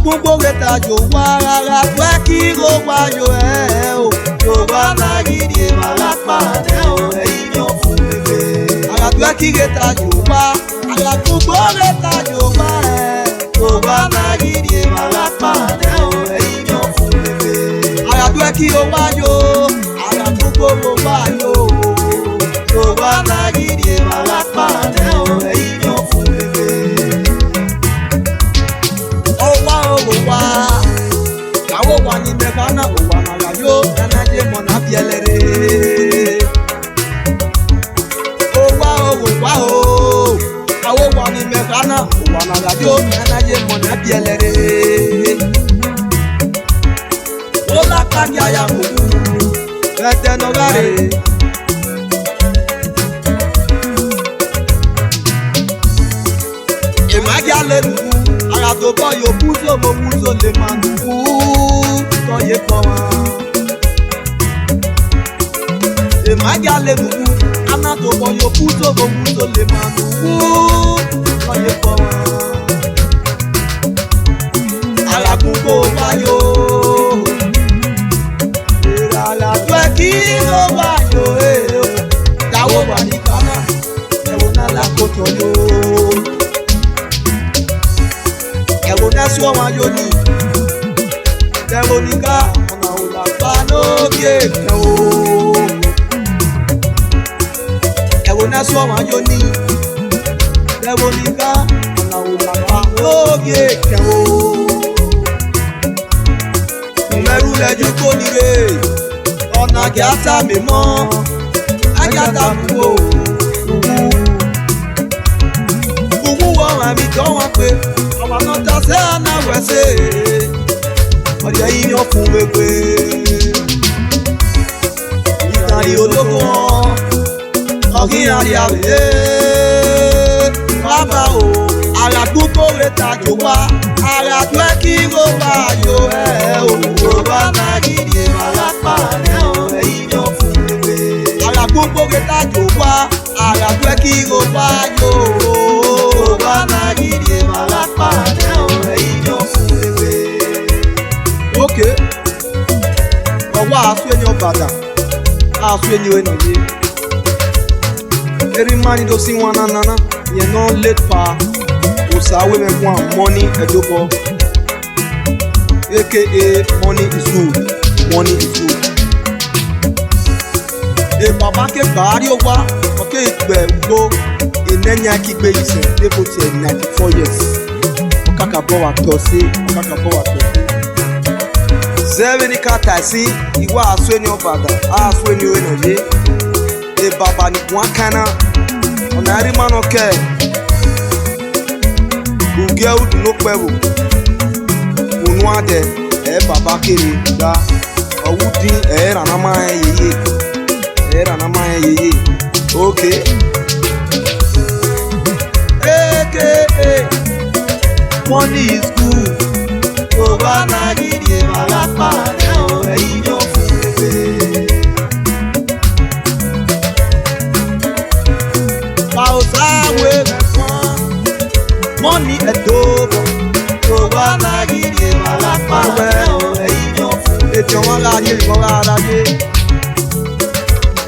gbogbo reta jo wa ara twe ki go wa yo o jo wa na gidi malapa ne o eyan fun bebe ara twe ki reta jo wa ara gbogbo reta jo wa jo wa na gidi malapa ne o eyan fun bebe ara twe ki o wa yo ara gbogbo wa yo jo wa na gidi malapa ne o eyan fun bebe wa kawo wa ni mekana owa na layo anaje mo na bielere owa o kawo wa ni mekana owa na layo anaje mo na bielere ola kanya ya mu ete no gare e magia le to bo yo puzo mo muzo le manu to ye po wa e magia le mu ana to bo yo puzo mo muzo le manu to ye po wa ala kungo wa yo ala to ki no wa yo dawo wa ni kana e wona la ko to yo ewo na so wa yo ni ewo ni ka ona ola pa no bie ewo na so wa yo ni ewo ni ka ona ola pa no bie ewo meru le ju ko ni re ona ki ata mi mo ajata buwo buwo wa mi to wa pe àwa náà ta ṣe àná wẹ̀ṣẹ̀ ọ̀dẹ̀ yìí yàn fún wẹ́wẹ́ ìtàrí ológun ọ̀gìn àríyàwó bàbá o àràgbógbó rẹ̀ tàjò wá àràgbó ẹ̀ kí ló bá yọ ẹ̀ o tó bá náà gidi màlápá rẹ̀ o ẹ̀yìn yàn fún wẹ́wẹ́ àràgbógbó rẹ̀ tàjò wá àràgbó ẹ̀ kí ló bá yọ o tó bá náà gidi màlápá rẹ̀ o ẹ̀yìn yàn fún wẹ́wẹ́. Okay, ọwọ́ àṣọ ẹni ọ̀bàdà àṣọ ẹni ẹ̀ nìyí. Every man do sing one anana, you know late pa. Osawemwenguan money ejobo. AKA money is good, money is good. E baba ke bari owa, oke igbe ugbo, enenya kigbe ise, ebo ti 94 years. Okaka bo wa tosi, okaka bo wa tosi. Zeveni kata si, iwa asweni obada, asweni enoye. E baba ni wakana, onari manoke. Uge udu no pewo. Unuade, baba kiri da. Owudi ranama yeye. Ranama yeye. Okay. AKA money is good. Oba na gidi malapa ne o eyin yo fun bebe. Pa Osawemwenguan money edobo. Oba na gidi malapa ne o eyin yo fun bebe. Ejo wọn la ye ko ara ye.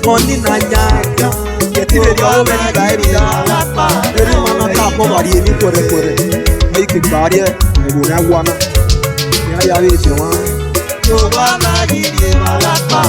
Money na jaja. Yeti le yo me ni bai ri malapa. Eri mana ta po bari ni kore. Mai ke bari e bo na wana. Ya we ti wan. Oba na gidi malapa.